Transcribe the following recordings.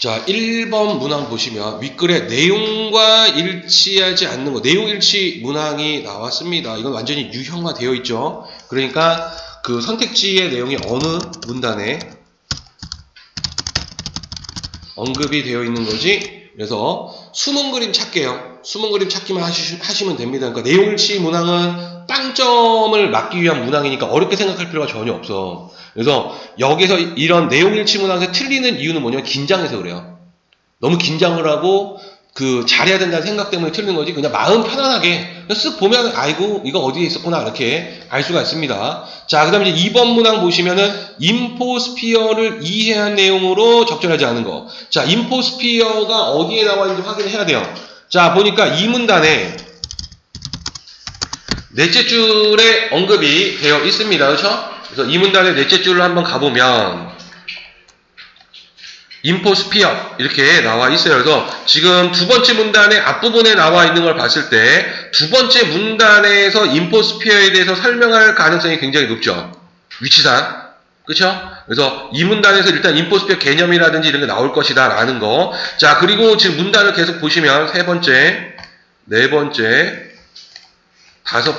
자, 1번 문항 보시면 윗글에 내용과 일치하지 않는 거, 내용 일치 문항이 나왔습니다. 이건 완전히 유형화 되어 있죠. 그러니까 그 선택지의 내용이 어느 문단에 언급이 되어 있는 거지. 그래서 숨은 그림 찾게요. 숨은 그림 찾기만 하시면 됩니다. 그러니까 내용 일치 문항은 빵점을 맞기 위한 문항이니까 어렵게 생각할 필요가 전혀 없어. 그래서 여기서 이런 내용 일치 문항에서 틀리는 이유는 뭐냐면 긴장해서 그래요. 너무 긴장을 하고 그 잘해야 된다는 생각 때문에 틀리는 거지. 그냥 마음 편안하게 쓱 보면 아이고 이거 어디에 있었구나 이렇게 알 수가 있습니다. 자, 그 다음에 이제 2번 문항 보시면은 인포스피어를 이해한 내용으로 적절하지 않은 거. 자, 인포스피어가 어디에 나와 있는지 확인해야 돼요. 자, 보니까 이 문단에 넷째 줄에 언급이 되어 있습니다. 그렇죠? 그래서 이 문단의 넷째 줄로 한번 가보면 인포스피어 이렇게 나와 있어요. 그래서 지금 두 번째 문단의 앞부분에 나와 있는 걸 봤을 때 두 번째 문단에서 인포스피어에 대해서 설명할 가능성이 굉장히 높죠. 위치상. 그렇죠? 그래서 이 문단에서 일단 인포스피어 개념이라든지 이런 게 나올 것이다 라는 거. 자, 그리고 지금 문단을 계속 보시면 세 번째, 네 번째, 다섯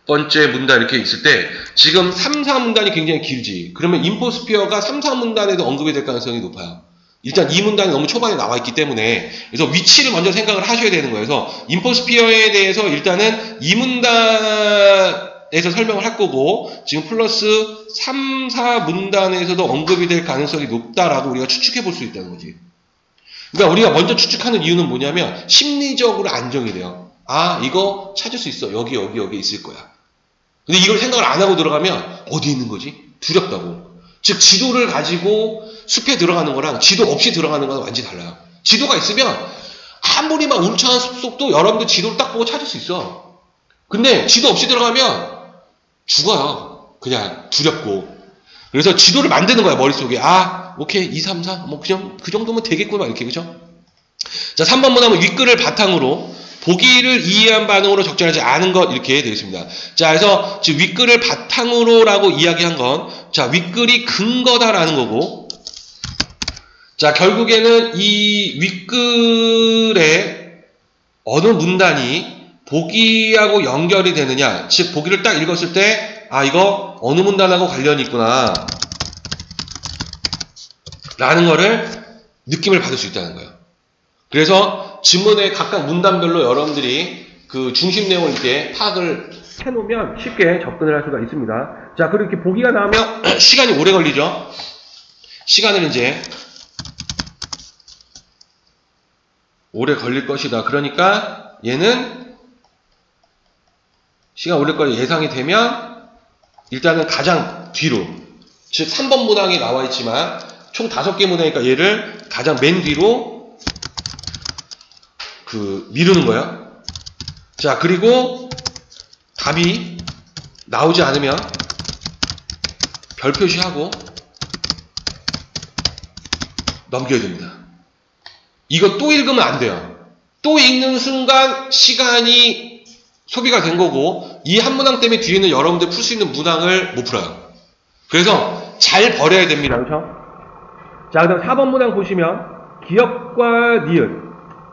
번째 문단 이렇게 있을 때 지금 3, 4문단이 굉장히 길지. 그러면 인포스피어가 3, 4문단에도 언급이 될 가능성이 높아요. 일단 이 문단이 너무 초반에 나와 있기 때문에 그래서 위치를 먼저 생각을 하셔야 되는 거예요. 그래서 인포스피어에 대해서 일단은 이 문단에서 설명을 할 거고 지금 플러스 3, 4문단에서도 언급이 될 가능성이 높다라고 우리가 추측해 볼 수 있다는 거지. 그러니까 우리가 먼저 추측하는 이유는 뭐냐면 심리적으로 안정이 돼요. 아, 이거 찾을 수 있어. 여기 있을 거야. 근데 이걸 생각을 안 하고 들어가면 어디 있는 거지? 두렵다고. 즉 지도를 가지고 숲에 들어가는 거랑 지도 없이 들어가는 거는 완전히 달라요. 지도가 있으면 아무리 막 울창한 숲속도 여러분들 지도를 딱 보고 찾을 수 있어. 근데 지도 없이 들어가면 죽어요. 그냥 두렵고. 그래서 지도를 만드는 거야 머릿속에. 아, 오케이 2, 3, 4 뭐 그냥 그 정도면 되겠구나 이렇게. 그죠? 자, 3번 문항은 윗글을 바탕으로 보기를 이해한 반응으로 적절하지 않은 것 이렇게 되어 있습니다. 자, 그래서 지금 윗글을 바탕으로라고 이야기한 건 자, 윗글이 근거다라는 거고 자, 결국에는 이 윗글에 어느 문단이 보기하고 연결이 되느냐, 즉 보기를 딱 읽었을 때 아, 이거 어느 문단하고 관련이 있구나 라는 거를 느낌을 받을 수 있다는 거예요. 그래서 지문의 각각 문단별로 여러분들이 그 중심 내용을 이렇게 파악을 해놓으면 쉽게 접근을 할 수가 있습니다. 자, 그리고 이렇게 보기가 나오면 시간이 오래 걸리죠. 시간을 이제 오래 걸릴 것이다. 그러니까 얘는 시간 오래 걸릴 예상이 되면 일단은 가장 뒤로, 즉 3번 문항이 나와 있지만 총 5개 문항이니까 얘를 가장 맨 뒤로 미루는 거예요. 자, 그리고 답이 나오지 않으면 별 표시하고 넘겨야 됩니다. 이거 또 읽으면 안 돼요. 또 읽는 순간 시간이 소비가 된 거고 이 한 문항 때문에 뒤에는 여러분들 풀 수 있는 문항을 못 풀어요. 그래서 잘 버려야 됩니다. 그렇죠? 자, 그 다음 4번 문항 보시면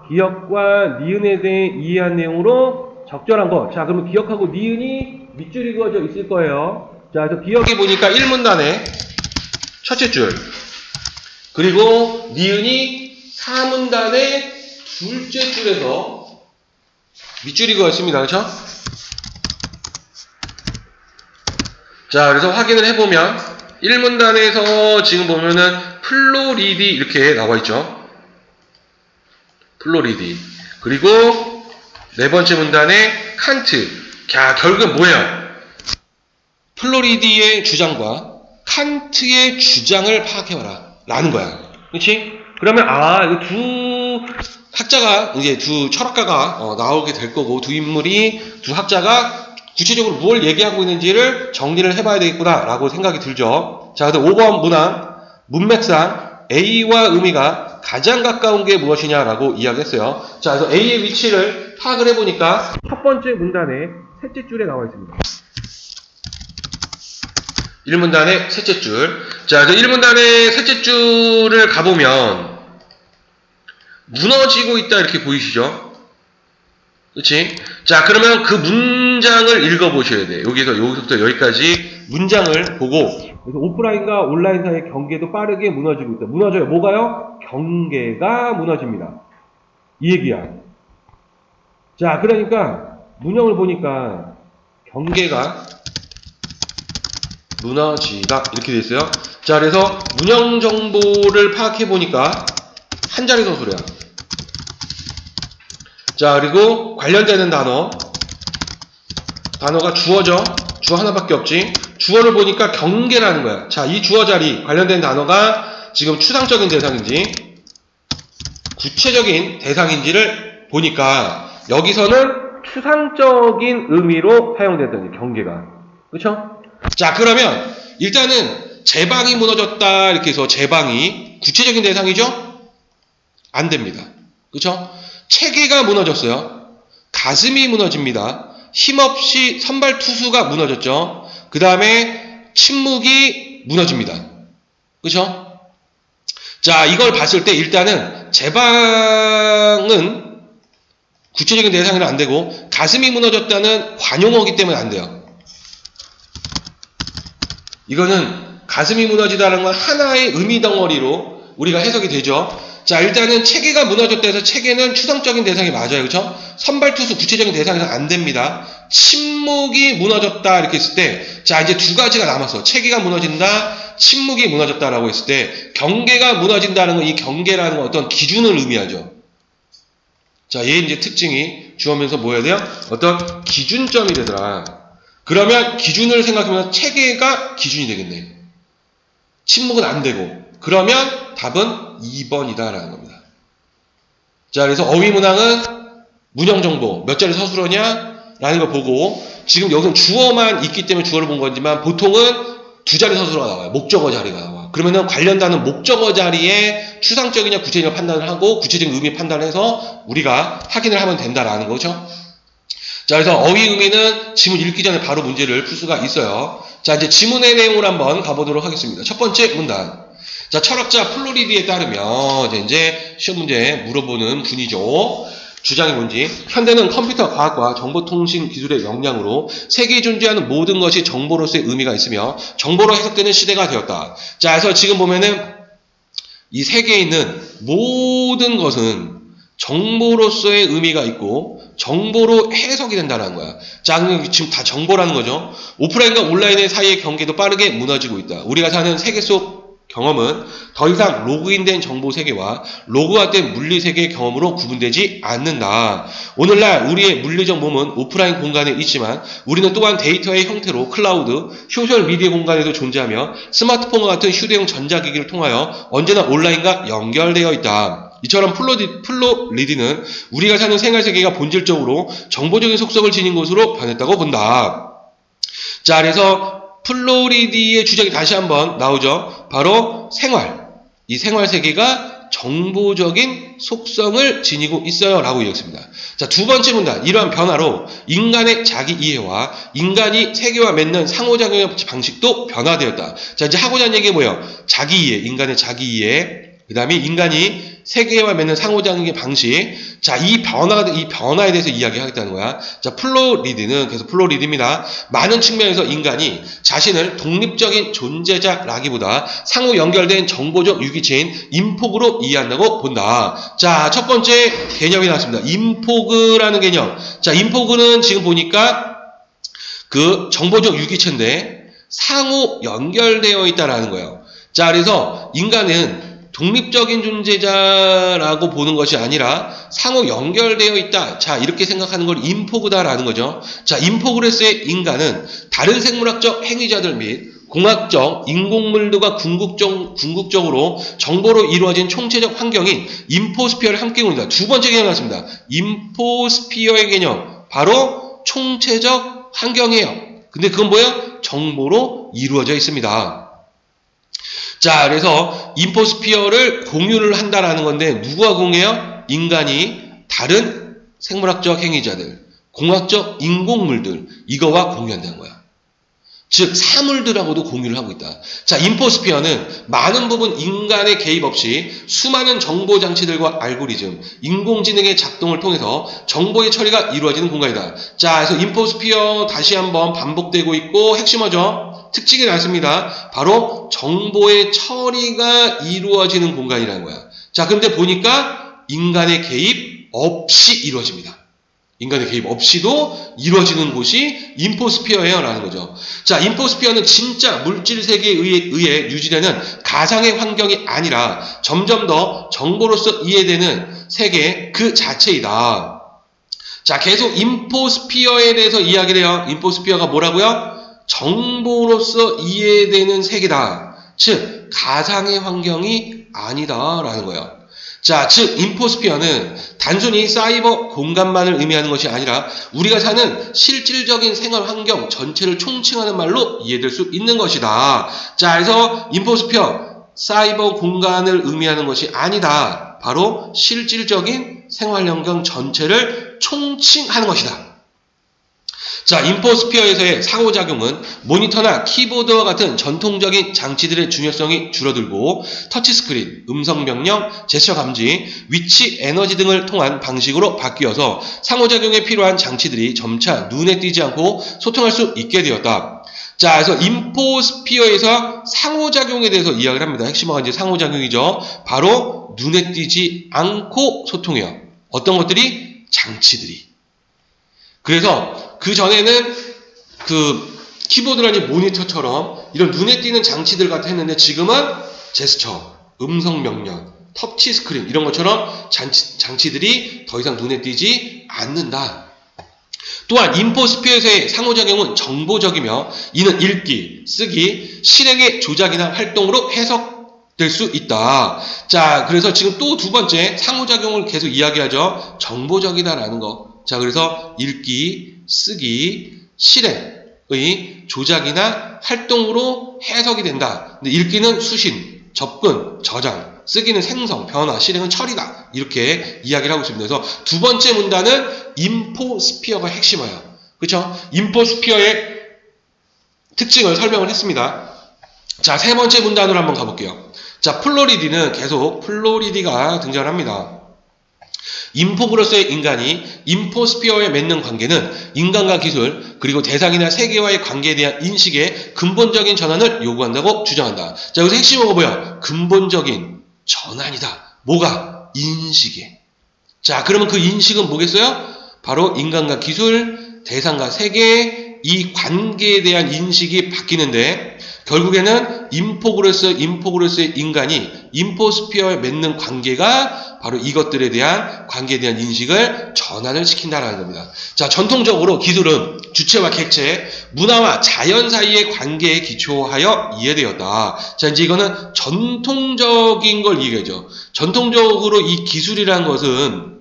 기역과 니은에 대해 이해한 내용으로 적절한 거. 자, 그러면 기역하고 니은이 밑줄이 그어져 있을 거예요. 자, 그래서 기역에 보니까 1문단에 첫째 줄, 그리고 니은이 4문단의 둘째 줄에서 밑줄이 그어 있습니다. 그렇죠? 자, 그래서 확인을 해보면 1문단에서 지금 보면은 플로리디 이렇게 나와 있죠. 플로리디. 그리고 네 번째 문단에 칸트. 자, 결국은 뭐예요? 플로리디의 주장과 칸트의 주장을 파악해봐라 라는 거야. 그렇지? 그러면 이거 두 학자가 이제 두 철학가가 나오게 될 거고 두 인물이 두 학자가 구체적으로 뭘 얘기하고 있는지를 정리를 해봐야 되겠구나 라고 생각이 들죠. 자, 그래서 5번 문항 문맥상 A와 의미가 가장 가까운 게 무엇이냐라고 이야기했어요. 자, 그래서 A의 위치를 파악을 해보니까 첫 번째 문단의 셋째 줄에 나와 있습니다. 1문단의 셋째 줄. 자, 그래서 1문단의 셋째 줄을 가보면 무너지고 있다 이렇게 보이시죠? 그렇지? 자, 그러면 그 문장을 읽어보셔야 돼. 여기서부터 여기까지 문장을 보고, 그래서 오프라인과 온라인 사이의 경계도 빠르게 무너지고 있다. 무너져요. 뭐가요? 경계가 무너집니다. 이 얘기야. 자, 그러니까 문형을 보니까 경계가 무너지다 이렇게 돼 있어요. 자, 그래서 문형 정보를 파악해 보니까 한 자리 서술이야. 자, 그리고 관련되는 단어가 주어죠. 주어 하나밖에 없지. 주어를 보니까 경계라는 거야. 자, 이 주어 자리 관련된 단어가 지금 추상적인 대상인지 구체적인 대상인지를 보니까 여기서는 추상적인 의미로 사용됐더니 경계가. 그렇죠? 자, 그러면 일단은 제방이 무너졌다 이렇게 해서 제방이 구체적인 대상이죠? 안 됩니다. 그렇죠? 체계가 무너졌어요. 가슴이 무너집니다. 힘없이 선발 투수가 무너졌죠. 그 다음에 침묵이 무너집니다. 그렇죠? 자, 이걸 봤을 때 일단은 제방은 구체적인 대상은 안 되고 가슴이 무너졌다는 관용어기 때문에 안 돼요. 이거는 가슴이 무너지다는 건 하나의 의미 덩어리로 우리가 해석이 되죠. 자, 일단은 체계가 무너졌다 해서 체계는 추상적인 대상이 맞아요. 그렇죠? 선발투수 구체적인 대상에서 안 됩니다. 침묵이 무너졌다 이렇게 했을 때, 자, 이제 두 가지가 남았어. 체계가 무너진다, 침묵이 무너졌다라고 했을 때 경계가 무너진다는 건 이 경계라는 건 어떤 기준을 의미하죠. 자, 얘 이제 특징이 주어면서 뭐 해야 돼요? 어떤 기준점이 되더라. 그러면 기준을 생각하면 체계가 기준이 되겠네. 침묵은 안 되고. 그러면 답은 2번이다라는 겁니다. 자, 그래서 어휘문항은 문형정보 몇 자리 서술어냐? 라는 걸 보고, 지금 여기는 주어만 있기 때문에 주어를 본 거지만 보통은 두 자리 서술어가 나와요. 목적어 자리가 나와. 그러면은 관련되는 목적어 자리에 추상적이냐 구체적이냐 판단을 하고 구체적인 의미 판단해서 우리가 확인을 하면 된다라는 거죠. 자, 그래서 어휘 의미는 지문 읽기 전에 바로 문제를 풀 수가 있어요. 자, 이제 지문의 내용을 한번 가보도록 하겠습니다. 첫 번째 문단. 자, 철학자 플로리디에 따르면 이제 시험 문제 물어보는 분이죠. 주장이 뭔지. 현대는 컴퓨터 과학과 정보통신 기술의 역량으로 세계에 존재하는 모든 것이 정보로서의 의미가 있으며 정보로 해석되는 시대가 되었다. 자, 그래서 지금 보면은 이 세계에 있는 모든 것은 정보로서의 의미가 있고 정보로 해석이 된다는 거야. 자, 지금 다 정보라는 거죠. 오프라인과 온라인의 사이의 경계도 빠르게 무너지고 있다. 우리가 사는 세계 속 경험은 더 이상 로그인된 정보 세계와 로그아웃된 물리 세계의 경험으로 구분되지 않는다. 오늘날 우리의 물리적 몸은 오프라인 공간에 있지만 우리는 또한 데이터의 형태로 클라우드, 소셜 미디어 공간에도 존재하며 스마트폰과 같은 휴대용 전자기기를 통하여 언제나 온라인과 연결되어 있다. 이처럼 플로리디는 우리가 사는 생활세계가 본질적으로 정보적인 속성을 지닌 것으로 변했다고 본다. 자, 그래서 플로리디의 주장이 다시 한번 나오죠. 바로 생활. 이 생활세계가 정보적인 속성을 지니고 있어요. 라고 이야기했습니다. 자, 두 번째 문단. 이러한 변화로 인간의 자기 이해와 인간이 세계와 맺는 상호작용의 방식도 변화되었다. 자, 이제 하고자 하는 얘기가 뭐예요? 자기 이해, 인간의 자기 이해. 그 다음에 인간이 세계와 맺는 상호작용의 방식. 자, 이 변화에 대해서 이야기하겠다는 거야. 자, 플로리디는, 그래서 플로리디입니다. 많은 측면에서 인간이 자신을 독립적인 존재자라기보다 상호 연결된 정보적 유기체인 인포그로 이해한다고 본다. 자, 첫 번째 개념이 나왔습니다. 인포그라는 개념. 자, 인포그는 지금 보니까 그 정보적 유기체인데 상호 연결되어 있다라는 거예요. 자, 그래서 인간은 독립적인 존재자라고 보는 것이 아니라 상호 연결되어 있다. 자, 이렇게 생각하는 걸 인포그다라는 거죠. 자, 인포그레스의 인간은 다른 생물학적 행위자들 및 공학적 인공물들과 궁극적으로 정보로 이루어진 총체적 환경인 인포스피어를 함께 운다. 두 번째 개념이 나왔습니다. 인포스피어의 개념. 바로 총체적 환경이에요. 근데 그건 뭐예요? 정보로 이루어져 있습니다. 자, 그래서 인포스피어를 공유를 한다라는 건데 누구와 공유해요? 인간이 다른 생물학적 행위자들, 공학적 인공물들 이거와 공유한다는 거야. 즉 사물들하고도 공유를 하고 있다. 자, 인포스피어는 많은 부분 인간의 개입 없이 수많은 정보 장치들과 알고리즘, 인공지능의 작동을 통해서 정보의 처리가 이루어지는 공간이다. 자, 그래서 인포스피어 다시 한번 반복되고 있고 핵심 뭐죠? 특징이 많습니다. 바로 정보의 처리가 이루어지는 공간이라는 거야. 자, 근데 보니까 인간의 개입 없이 이루어집니다. 인간의 개입 없이도 이루어지는 곳이 인포스피어예요 라는 거죠. 자, 인포스피어는 진짜 물질 세계에 의해 유지되는 가상의 환경이 아니라 점점 더 정보로서 이해되는 세계 그 자체이다. 자, 계속 인포스피어에 대해서 이야기를 해요. 인포스피어가 뭐라고요? 정보로서 이해되는 세계다. 즉 가상의 환경이 아니다 라는 거예요. 자, 즉 인포스피어는 단순히 사이버 공간만을 의미하는 것이 아니라 우리가 사는 실질적인 생활 환경 전체를 총칭하는 말로 이해될 수 있는 것이다. 자, 그래서 인포스피어 사이버 공간을 의미하는 것이 아니다. 바로 실질적인 생활 환경 전체를 총칭하는 것이다. 자, 인포스피어에서의 상호작용은 모니터나 키보드와 같은 전통적인 장치들의 중요성이 줄어들고 터치스크린, 음성명령, 제스처 감지, 위치 에너지 등을 통한 방식으로 바뀌어서 상호작용에 필요한 장치들이 점차 눈에 띄지 않고 소통할 수 있게 되었다. 자, 그래서 인포스피어에서 상호작용에 대해서 이야기를 합니다. 핵심어가 이제 상호작용이죠. 바로 눈에 띄지 않고 소통해요. 어떤 것들이? 장치들이. 그래서 그 전에는 그 키보드라니 모니터처럼 이런 눈에 띄는 장치들 같아 했는데 지금은 제스처, 음성 명령, 터치 스크린 이런 것처럼 장치들이 더 이상 눈에 띄지 않는다. 또한 인포스피어에서의 상호작용은 정보적이며 이는 읽기, 쓰기, 실행의 조작이나 활동으로 해석될 수 있다. 자, 그래서 지금 또 두 번째 상호작용을 계속 이야기하죠. 정보적이다라는 거. 자, 그래서 읽기, 쓰기, 실행의 조작이나 활동으로 해석이 된다. 근데 읽기는 수신, 접근, 저장, 쓰기는 생성, 변화, 실행은 처리다. 이렇게 이야기를 하고 있습니다. 그래서 두 번째 문단은 인포스피어가 핵심이에요. 그렇죠? 인포스피어의 특징을 설명을 했습니다. 자, 세 번째 문단으로 한번 가볼게요. 자, 플로리디는 계속 플로리디가 등장을 합니다. 인포그로스의 인간이 인포스피어에 맺는 관계는 인간과 기술 그리고 대상이나 세계와의 관계에 대한 인식의 근본적인 전환을 요구한다고 주장한다. 자, 여기서 핵심은 뭐예요? 근본적인 전환이다. 뭐가? 인식에. 자, 그러면 그 인식은 뭐겠어요? 바로 인간과 기술, 대상과 세계 이 관계에 대한 인식이 바뀌는데 결국에는 인포그로스의 인간이 인포스피어에 맺는 관계가 바로 이것들에 대한 관계에 대한 인식을 전환을 시킨다는 겁니다. 자, 전통적으로 기술은 주체와 객체, 문화와 자연 사이의 관계에 기초하여 이해되었다. 자, 이제 이거는 전통적인 걸 얘기하죠. 전통적으로 이 기술이라는 것은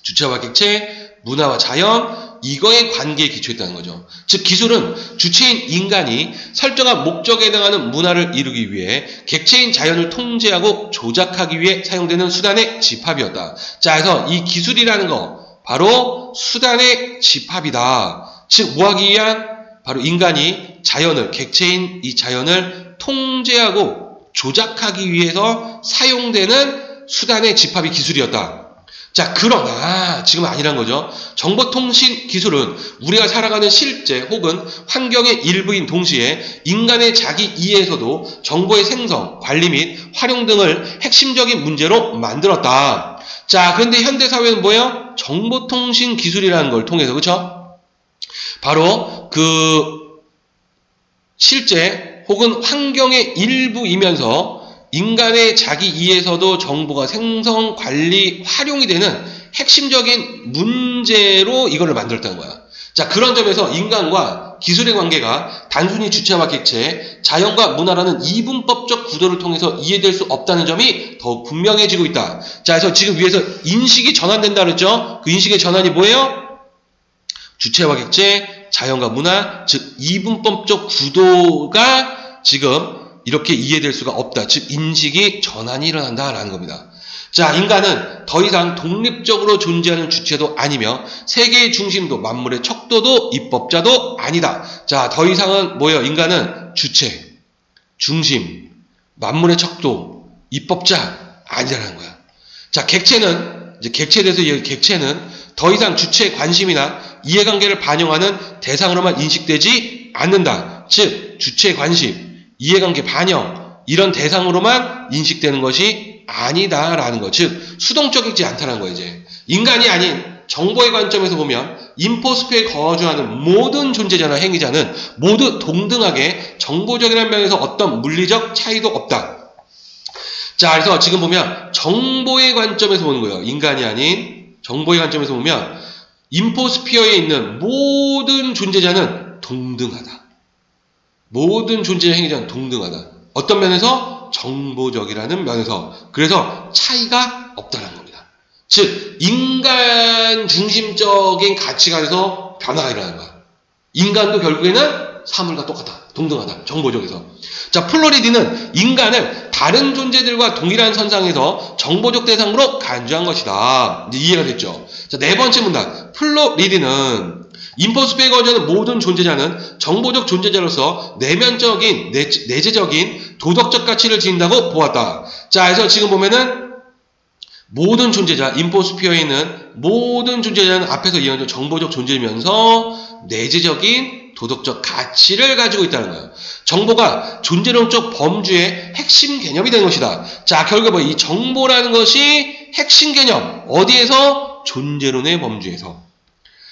주체와 객체, 문화와 자연, 이거의 관계에 기초했다는 거죠. 즉 기술은 주체인 인간이 설정한 목적에 해당하는 문화를 이루기 위해 객체인 자연을 통제하고 조작하기 위해 사용되는 수단의 집합이었다. 자, 그래서 이 기술이라는 거 바로 수단의 집합이다. 즉 뭐하기 위한? 바로 인간이 자연을, 객체인 이 자연을 통제하고 조작하기 위해서 사용되는 수단의 집합이 기술이었다. 자, 그러나 지금은 아니란 거죠. 정보통신 기술은 우리가 살아가는 실제 혹은 환경의 일부인 동시에 인간의 자기 이해에서도 정보의 생성, 관리 및 활용 등을 핵심적인 문제로 만들었다. 자, 그런데 현대사회는 뭐예요? 정보통신 기술이라는 걸 통해서, 그렇죠? 바로 그 실제 혹은 환경의 일부이면서 인간의 자기 이해에서도 정보가 생성, 관리, 활용이 되는 핵심적인 문제로 이거를 만들었다는 거야. 자, 그런 점에서 인간과 기술의 관계가 단순히 주체와 객체, 자연과 문화라는 이분법적 구도를 통해서 이해될 수 없다는 점이 더욱 분명해지고 있다. 자, 그래서 지금 위에서 인식이 전환된다 그랬죠? 그 인식의 전환이 뭐예요? 주체와 객체, 자연과 문화, 즉 이분법적 구도가 지금 이렇게 이해될 수가 없다. 즉 인식이 전환이 일어난다라는 겁니다. 자, 인간은 더 이상 독립적으로 존재하는 주체도 아니며 세계의 중심도 만물의 척도도 입법자도 아니다. 자, 더 이상은 뭐예요? 인간은 주체, 중심, 만물의 척도, 입법자 아니라는 거야. 자, 객체는 이제 객체에 대해서 객체는 더 이상 주체의 관심이나 이해관계를 반영하는 대상으로만 인식되지 않는다. 즉 주체의 관심, 이해관계 반영 이런 대상으로만 인식되는 것이 아니다라는 거. 즉 수동적이지 않다는 거예요. 이제 인간이 아닌 정보의 관점에서 보면 인포스피어에 거주하는 모든 존재자나 행위자는 모두 동등하게 정보적이라는 면에서 어떤 물리적 차이도 없다. 자, 그래서 지금 보면 정보의 관점에서 보는 거예요. 인간이 아닌 정보의 관점에서 보면 인포스피어에 있는 모든 존재자는 동등하다. 모든 존재의 행위자는 동등하다. 어떤 면에서? 정보적이라는 면에서. 그래서 차이가 없다는 겁니다. 즉 인간 중심적인 가치관에서 변화가 일어나는 거야. 인간도 결국에는 사물과 똑같다. 동등하다. 정보적에서. 자, 플로리디는 인간을 다른 존재들과 동일한 선상에서 정보적 대상으로 간주한 것이다. 이제 이해가 됐죠? 자, 네 번째 문단. 플로리디는 인포스피어에 거주하는 모든 존재자는 정보적 존재자로서 내면적인, 내재적인 도덕적 가치를 지닌다고 보았다. 자, 그래서 지금 보면은 모든 존재자, 인포스피어에 있는 모든 존재자는 앞에서 이해한 정보적 존재이면서 내재적인 도덕적 가치를 가지고 있다는 거예요. 정보가 존재론적 범주의 핵심 개념이 되는 것이다. 자, 결국 이 정보라는 것이 핵심 개념. 어디에서? 존재론의 범주에서.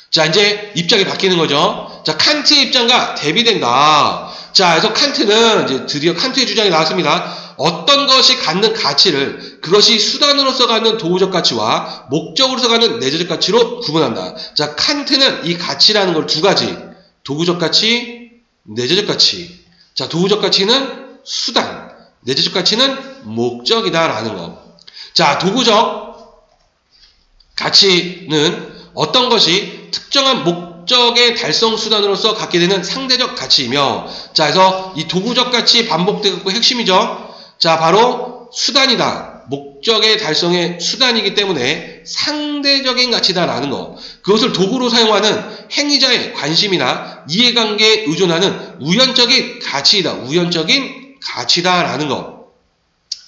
자, 이제 입장이 바뀌는 거죠. 자, 칸트의 입장과 대비된다. 자, 그래서 칸트는 이제 드디어 칸트의 주장이 나왔습니다. 어떤 것이 갖는 가치를 그것이 수단으로서 갖는 도구적 가치와 목적으로서 갖는 내재적 가치로 구분한다. 자, 칸트는 이 가치라는 걸 두 가지. 도구적 가치, 내재적 가치. 자, 도구적 가치는 수단, 내재적 가치는 목적이다라는 거. 자, 도구적 가치는 어떤 것이 특정한 목적의 달성 수단으로서 갖게 되는 상대적 가치이며, 자, 그래서 이 도구적 가치 반복되고 핵심이죠. 자, 바로 수단이다. 목적의 달성의 수단이기 때문에 상대적인 가치다라는 거. 그것을 도구로 사용하는 행위자의 관심이나 이해관계에 의존하는 우연적인 가치이다. 우연적인 가치다라는 거.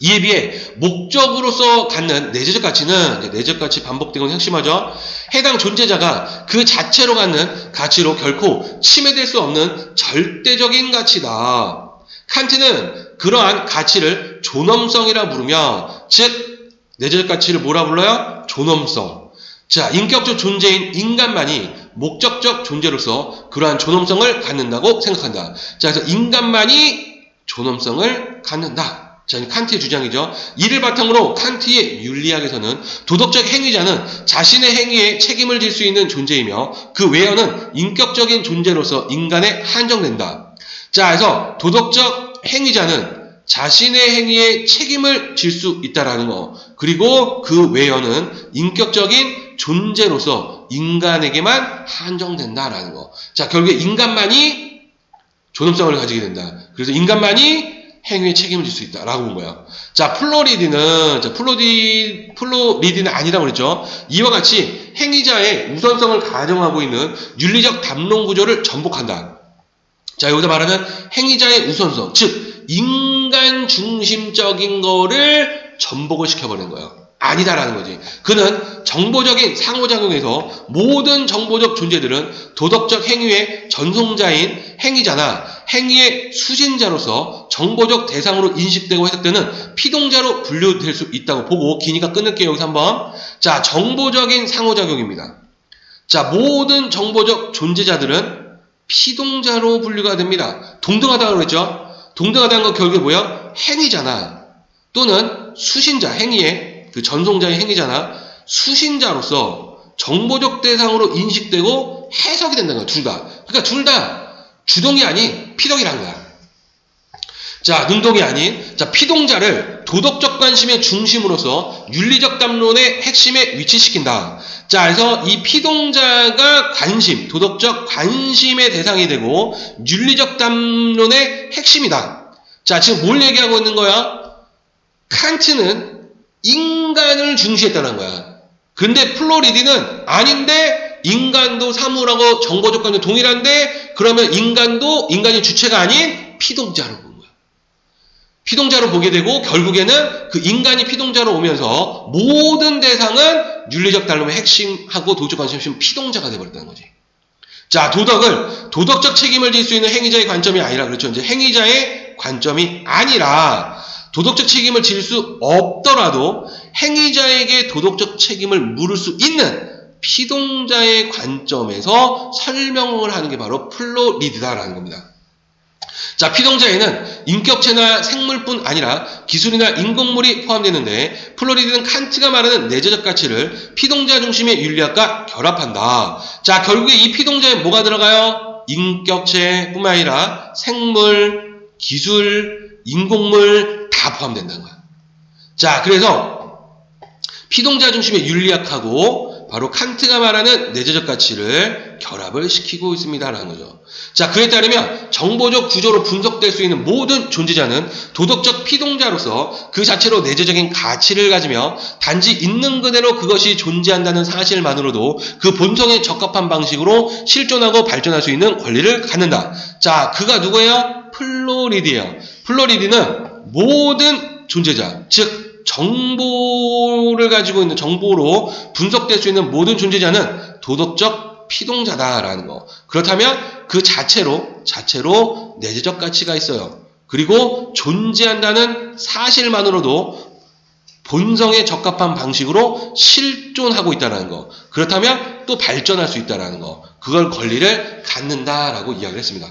이에 비해 목적으로서 갖는 내재적 가치는 내재적 가치 반복되고는 핵심하죠. 해당 존재자가 그 자체로 갖는 가치로 결코 침해될 수 없는 절대적인 가치다. 칸트는 그러한 가치를 존엄성이라 부르며, 즉 내재적 가치를 뭐라 불러요? 존엄성. 자, 인격적 존재인 인간만이 목적적 존재로서 그러한 존엄성을 갖는다고 생각한다. 자, 그래서 인간만이 존엄성을 갖는다. 자, 칸트의 주장이죠. 이를 바탕으로 칸트의 윤리학에서는 도덕적 행위자는 자신의 행위에 책임을 질 수 있는 존재이며 그 외어는 인격적인 존재로서 인간에 한정된다. 자, 그래서 도덕적 행위자는 자신의 행위에 책임을 질 수 있다라는 거. 그리고 그 외어는 인격적인 존재로서 인간에게만 한정된다라는 거. 자, 결국에 인간만이 존엄성을 가지게 된다. 그래서 인간만이 행위에 책임을 질 수 있다라고 본 거예요. 자, 플로리디는 아니라고 그랬죠. 이와 같이 행위자의 우선성을 가정하고 있는 윤리적 담론 구조를 전복한다. 자, 여기서 말하는 행위자의 우선성, 즉 인간 중심적인 거를 전복을 시켜버리는 거예요. 아니다라는 거지. 그는 정보적인 상호작용에서 모든 정보적 존재들은 도덕적 행위의 전송자인 행위자나 행위의 수신자로서 정보적 대상으로 인식되고 해석되는 피동자로 분류될 수 있다고 보고, 기니까 끊을게요. 여기서 한번. 자, 정보적인 상호작용입니다. 자, 모든 정보적 존재자들은 피동자로 분류가 됩니다. 동등하다고 그랬죠. 동등하다는 건 결국에 뭐야? 행위자나 또는 수신자, 행위의 그 전송자의 행위자나 수신자로서 정보적 대상으로 인식되고 해석이 된다는 거야. 둘 다. 그러니까 둘 다 주동이 아닌 피동이라는 거야. 자, 능동이 아닌, 자, 피동자를 도덕적 관심의 중심으로서 윤리적 담론의 핵심에 위치시킨다. 자, 그래서 이 피동자가 관심, 도덕적 관심의 대상이 되고 윤리적 담론의 핵심이다. 자, 지금 뭘 얘기하고 있는 거야? 칸트는 인간을 중시했다는 거야. 근데 플로리디는 아닌데 인간도 사물하고 정보적 관점 동일한데 그러면 인간이 주체가 아닌 피동자로 본 거야. 피동자로 보게 되고 결국에는 그 인간이 피동자로 오면서 모든 대상은 윤리적 달름의 핵심하고 도덕적 관점의 핵심 피동자가 되어버렸다는 거지. 자, 도덕적 책임을 질 수 있는 행위자의 관점이 아니라, 그렇죠. 이제 행위자의 관점이 아니라, 도덕적 책임을 질 수 없더라도 행위자에게 도덕적 책임을 물을 수 있는 피동자의 관점에서 설명을 하는 게 바로 플로리드다라는 겁니다. 자, 피동자에는 인격체나 생물뿐 아니라 기술이나 인공물이 포함되는데 플로리드는 칸트가 말하는 내재적 가치를 피동자 중심의 윤리학과 결합한다. 자, 결국에 이 피동자에 뭐가 들어가요? 인격체뿐만 아니라 생물, 기술, 인공물 다 포함된다는 거야. 자, 그래서 피동자 중심의 윤리학하고 바로 칸트가 말하는 내재적 가치를 결합을 시키고 있습니다라는 거죠. 자, 그에 따르면 정보적 구조로 분석될 수 있는 모든 존재자는 도덕적 피동자로서 그 자체로 내재적인 가치를 가지며 단지 있는 그대로 그것이 존재한다는 사실만으로도 그 본성에 적합한 방식으로 실존하고 발전할 수 있는 권리를 갖는다. 자, 그가 누구예요? 플로리드예요. 플로리드는 모든 존재자, 즉 정보를 가지고 있는 정보로 분석될 수 있는 모든 존재자는 도덕적 피동자다라는 거. 그렇다면 그 자체로 내재적 가치가 있어요. 그리고 존재한다는 사실만으로도 본성에 적합한 방식으로 실존하고 있다는 거. 그렇다면 또 발전할 수 있다는 거. 그걸 권리를 갖는다라고 이야기를 했습니다.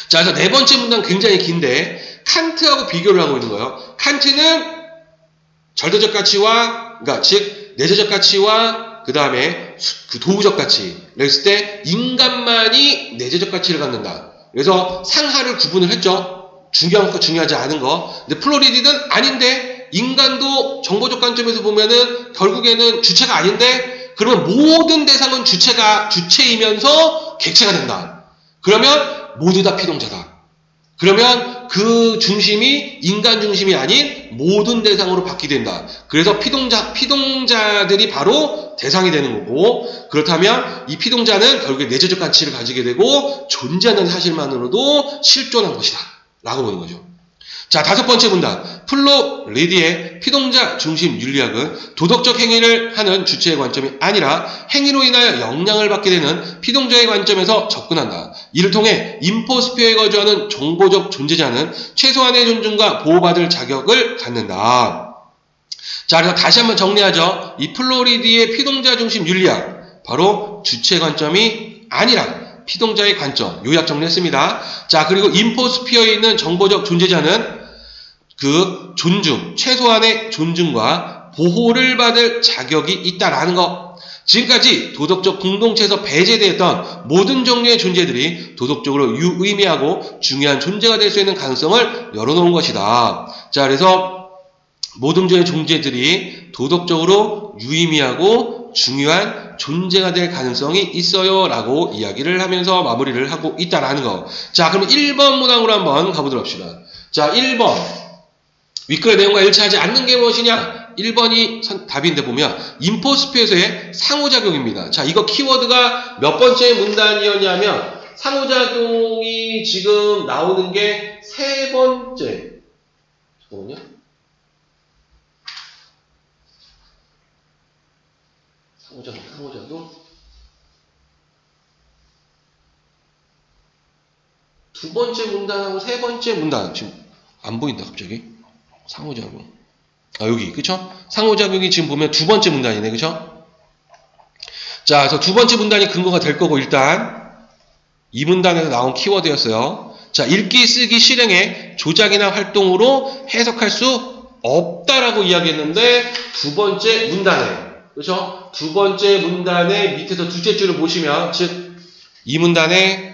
자, 그래서 네 번째 문단 굉장히 긴데 칸트하고 비교를 하고 있는 거예요. 칸트는 절대적 가치와, 그러니까 즉 내재적 가치와 그 다음에 그 도우적 가치를 했을 때 인간만이 내재적 가치를 갖는다. 그래서 상하를 구분을 했죠. 중요한 거 중요하지 않은 거. 근데 플로리드는 아닌데 인간도 정보적 관점에서 보면은 결국에는 주체가 아닌데 그러면 모든 대상은 주체이면서 객체가 된다. 그러면 모두 다 피동자다. 그러면 그 중심이 인간 중심이 아닌 모든 대상으로 바뀌게 된다. 그래서 피동자들이 바로 대상이 되는 거고, 그렇다면 이 피동자는 결국에 내재적 가치를 가지게 되고 존재하는 사실만으로도 실존한 것이다 라고 보는 거죠. 자, 다섯 번째 문단. 플로리드의 피동자 중심 윤리학은 도덕적 행위를 하는 주체의 관점이 아니라 행위로 인하여 영향을 받게 되는 피동자의 관점에서 접근한다. 이를 통해 인포스피어에 거주하는 정보적 존재자는 최소한의 존중과 보호받을 자격을 갖는다. 자, 그래서 다시 한번 정리하죠. 이 플로리드의 피동자 중심 윤리학, 바로 주체 관점이 아니라 피동자의 관점, 요약 정리했습니다. 자, 그리고 인포스피어에 있는 정보적 존재자는 그 존중, 최소한의 존중과 보호를 받을 자격이 있다라는 것. 지금까지 도덕적 공동체에서 배제되었던 모든 종류의 존재들이 도덕적으로 유의미하고 중요한 존재가 될 수 있는 가능성을 열어놓은 것이다. 자, 그래서 모든 종류의 존재들이 도덕적으로 유의미하고 중요한 존재가 될 가능성이 있어요 라고 이야기를 하면서 마무리를 하고 있다라는 거. 자, 그럼 1번 문항으로 한번 가보도록 합시다. 자, 1번. 윗글의 내용과 일치하지 않는 게 무엇이냐? 1번이 답인데 보면 인포스피어에서의 상호작용입니다. 자, 이거 키워드가 몇 번째 문단이었냐면 상호작용이 지금 나오는 게 세 번째. 잠깐만요. 상호작용. 두 번째 문단하고 세 번째 문단. 지금 안 보인다, 갑자기. 상호작용. 아, 여기, 그쵸? 상호작용이 지금 보면 두 번째 문단이네, 그쵸? 자, 그래서 두 번째 문단이 근거가 될 거고, 일단, 이 문단에서 나온 키워드였어요. 자, 읽기, 쓰기, 실행의 조작이나 활동으로 해석할 수 없다라고 이야기했는데, 두 번째 문단에, 그쵸? 두 번째 문단의 밑에서 둘째 줄을 보시면, 즉, 이 문단의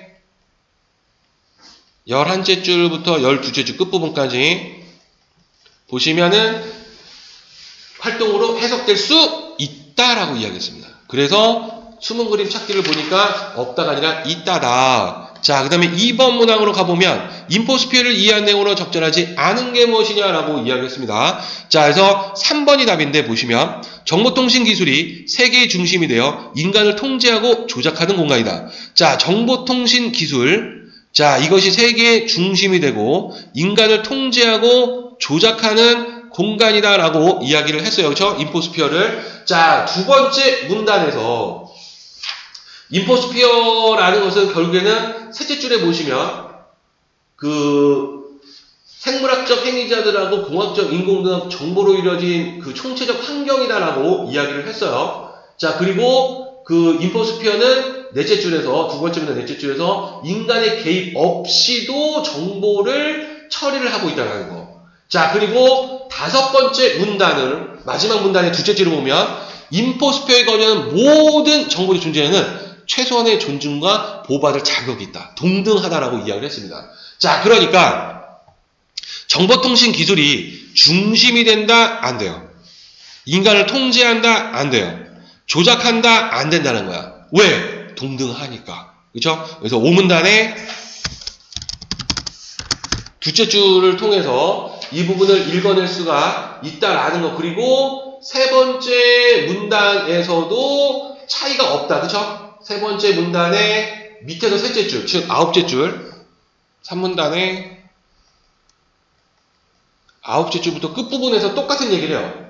11째 줄부터 12째 줄 끝부분까지 보시면은 활동으로 해석될 수 있다라고 이야기했습니다. 그래서 숨은 그림 찾기를 보니까 없다가 아니라 있다다. 자, 그 다음에 2번 문항으로 가보면 인포스피어를 이해한 내용으로 적절하지 않은 게 무엇이냐라고 이야기했습니다. 자, 그래서 3번이 답인데 보시면 정보통신 기술이 세계의 중심이 되어 인간을 통제하고 조작하는 공간이다. 자, 정보통신 기술. 자, 이것이 세계의 중심이 되고 인간을 통제하고 조작하는 공간이다라고 이야기를 했어요. 그렇죠? 인포스피어를. 자, 두 번째 문단에서 인포스피어라는 것은 결국에는 셋째 줄에 보시면 그 생물학적 행위자들하고 공학적 인공등학 정보로 이루어진 그 총체적 환경이다라고 이야기를 했어요. 자, 그리고 그 인포스피어는 넷째 줄에서 두 번째 문단 넷째 줄에서 인간의 개입 없이도 정보를 처리를 하고 있다는 거. 자, 그리고 다섯 번째 문단을 마지막 문단의 둘째 줄을 보면 인포스피어에 거주하는 모든 정보의 존재에는 최소한의 존중과 보호받을 자격이 있다. 동등하다라고 이야기를 했습니다. 자, 그러니까 정보통신 기술이 중심이 된다? 안 돼요. 인간을 통제한다? 안 돼요. 조작한다? 안 된다는 거야. 왜? 동등하니까. 그렇죠? 그래서 5문단에 둘째 줄을 통해서 이 부분을 읽어낼 수가 있다라는 거. 그리고 세 번째 문단에서도 차이가 없다. 그렇죠? 세 번째 문단의 밑에서 셋째 줄, 즉 아홉째 줄, 3문단의 아홉째 줄부터 끝부분에서 똑같은 얘기를 해요.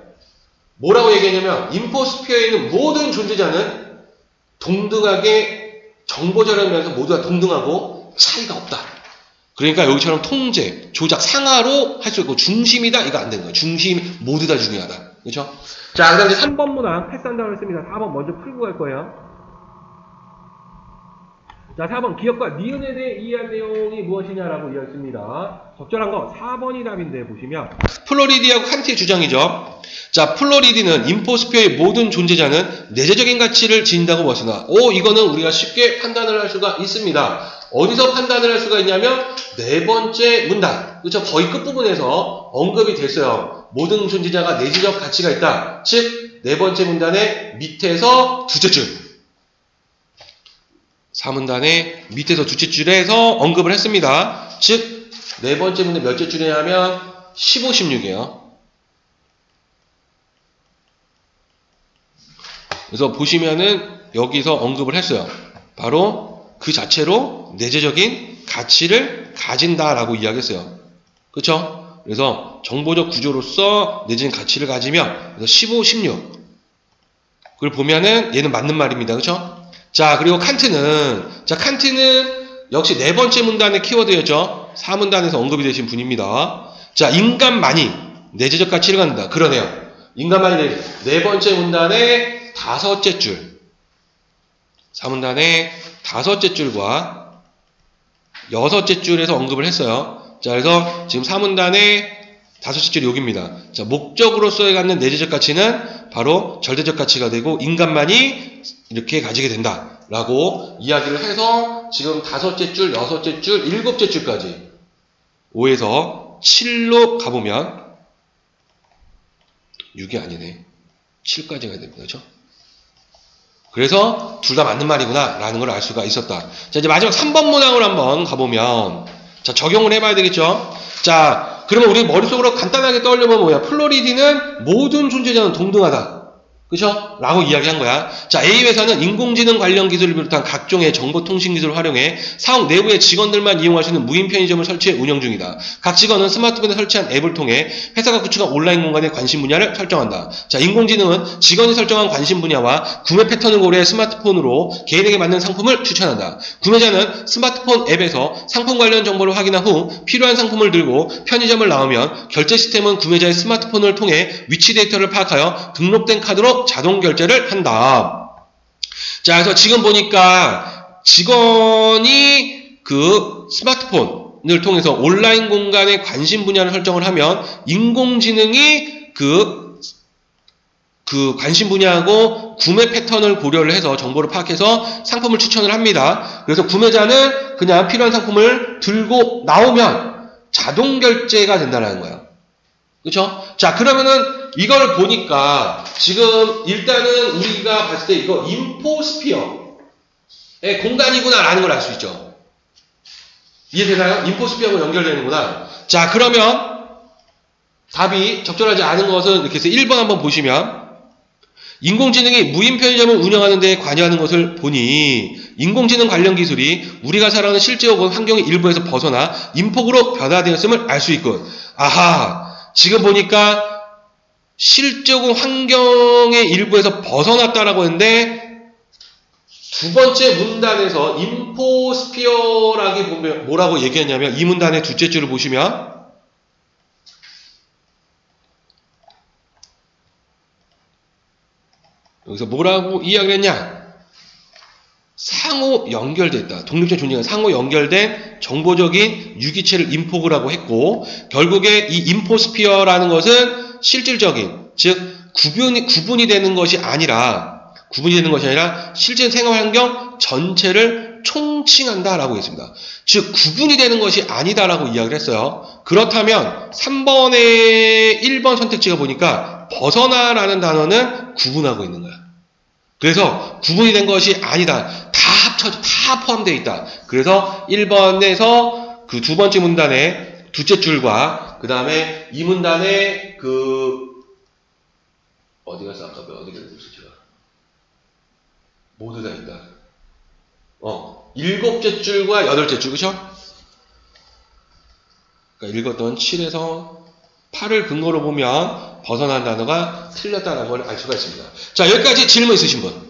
뭐라고 얘기하냐면 인포스피어에 있는 모든 존재자는 동등하게 정보자료를 면서 모두 다 동등하고 차이가 없다. 그러니까 여기처럼 통제, 조작, 상하로 할 수 있고 중심이다 이거 안 되는 거예요. 중심 모두 다 중요하다. 그렇죠? 자, 그다음에 3번 문항 패스한다고 했습니다. 4번 먼저 풀고 갈 거예요. 자, 4번 기업과 니은에 대해 이해한 내용이 무엇이냐라고 이야기했습니다. 적절한 거 4번이 답인데 보시면 플로리디하고 칸트의 주장이죠. 자, 플로리디는 인포스피어의 모든 존재자는 내재적인 가치를 지닌다고 보았으나 이거는 우리가 쉽게 판단을 할 수가 있습니다. 어디서 판단을 할 수가 있냐면 네 번째 문단, 그렇죠? 거의 끝부분에서 언급이 됐어요. 모든 존재자가 내재적 가치가 있다. 즉 네 번째 문단의 밑에서 둘째 줄 4문단의 밑에서 둘째 줄에서 언급을 했습니다. 즉, 네 번째 문단 몇째 줄이냐면 15, 16이에요. 그래서 보시면은 여기서 언급을 했어요. 바로 그 자체로 내재적인 가치를 가진다라고 이야기했어요. 그렇죠? 그래서 정보적 구조로서 내재적인 가치를 가지며 그래서 15, 16 그걸 보면은 얘는 맞는 말입니다. 그렇죠? 자, 그리고 칸트는 역시 네 번째 문단의 키워드였죠. 4문단에서 언급이 되신 분입니다. 자, 인간만이 내재적 가치를 갖는다. 그러네요. 인간만이 네 번째 문단의 다섯째 줄. 4문단의 다섯째 줄과 여섯째 줄에서 언급을 했어요. 자, 그래서 지금 4문단의 다섯째 줄이 여기입니다. 자, 목적으로서의 갖는 내재적 가치는 바로 절대적 가치가 되고 인간만이 이렇게 가지게 된다. 라고 이야기를 해서 지금 다섯째 줄, 여섯째 줄, 일곱째 줄까지 5에서 7로 가보면 6이 아니네. 7까지 가야 됩니다. 그렇죠? 그래서 둘 다 맞는 말이구나 라는 걸 알 수가 있었다. 자, 이제 마지막 3번 문항으로 한번 가보면 자, 적용을 해봐야 되겠죠? 자, 그러면 우리 머릿속으로 간단하게 떠올려보면 뭐야? 플로리디는 모든 존재자는 동등하다. 그쵸? 라고 이야기한 거야. 자, A회사는 인공지능 관련 기술을 비롯한 각종의 정보통신 기술을 활용해 사옥 내부의 직원들만 이용할 수 있는 무인 편의점을 설치해 운영 중이다. 각 직원은 스마트폰에 설치한 앱을 통해 회사가 구축한 온라인 공간의 관심 분야를 설정한다. 자, 인공지능은 직원이 설정한 관심 분야와 구매 패턴을 고려해 스마트폰으로 개인에게 맞는 상품을 추천한다. 구매자는 스마트폰 앱에서 상품 관련 정보를 확인한 후 필요한 상품을 들고 편의점을 나오면 결제 시스템은 구매자의 스마트폰을 통해 위치 데이터를 파악하여 등록된 카드로 자동 결제를 한다. 자, 그래서 지금 보니까 직원이 그 스마트폰을 통해서 온라인 공간의 관심 분야를 설정을 하면 인공지능이 그 관심 분야하고 구매 패턴을 고려를 해서 정보를 파악해서 상품을 추천을 합니다. 그래서 구매자는 그냥 필요한 상품을 들고 나오면 자동 결제가 된다는 거예요. 그렇죠? 자, 그러면은 이걸 보니까 지금 일단은 우리가 봤을 때 이거 인포스피어의 공간이구나 라는 걸 알 수 있죠. 이해되나요? 인포스피어하고 연결되는구나. 자, 그러면 답이 적절하지 않은 것은 이렇게 해서 1번 한번 보시면 인공지능이 무인 편의점을 운영하는 데 관여하는 것을 보니 인공지능 관련 기술이 우리가 살아가는 실제 혹은 환경의 일부에서 벗어나 인폭으로 변화되었음을 알 수 있군. 아하, 지금 보니까 실제 혹은 환경의 일부에서 벗어났다라고 했는데 두 번째 문단에서 인포스피어라기 보면 뭐라고 얘기했냐면 이 문단의 둘째 줄을 보시면 여기서 뭐라고 이야기를 했냐? 상호 연결됐다. 독립적 존재가 상호 연결된 정보적인 유기체를 인포라고 했고 결국에 이 인포스피어라는 것은 실질적인 즉 구분이 되는 것이 아니라 실제 생활 환경 전체를 총칭한다라고 했습니다. 즉 구분이 되는 것이 아니다라고 이야기를 했어요. 그렇다면 3번의 1번 선택지가 보니까 벗어나라는 단어는 구분하고 있는 거야. 그래서 구분이 된 것이 아니다. 다 포함되어 있다. 그래서 1번에서 그 두 번째 문단의 둘째 줄과 그 다음에 이 문단의 어디 갔어? 아까 어디 갔어? 제가 모두 다 있다. 일곱째 줄과 여덟째 줄, 그쵸? 그러니까 읽었던 7에서 8을 근거로 보면 벗어난 단어가 틀렸다는 걸 알 수가 있습니다. 자, 여기까지 질문 있으신 분?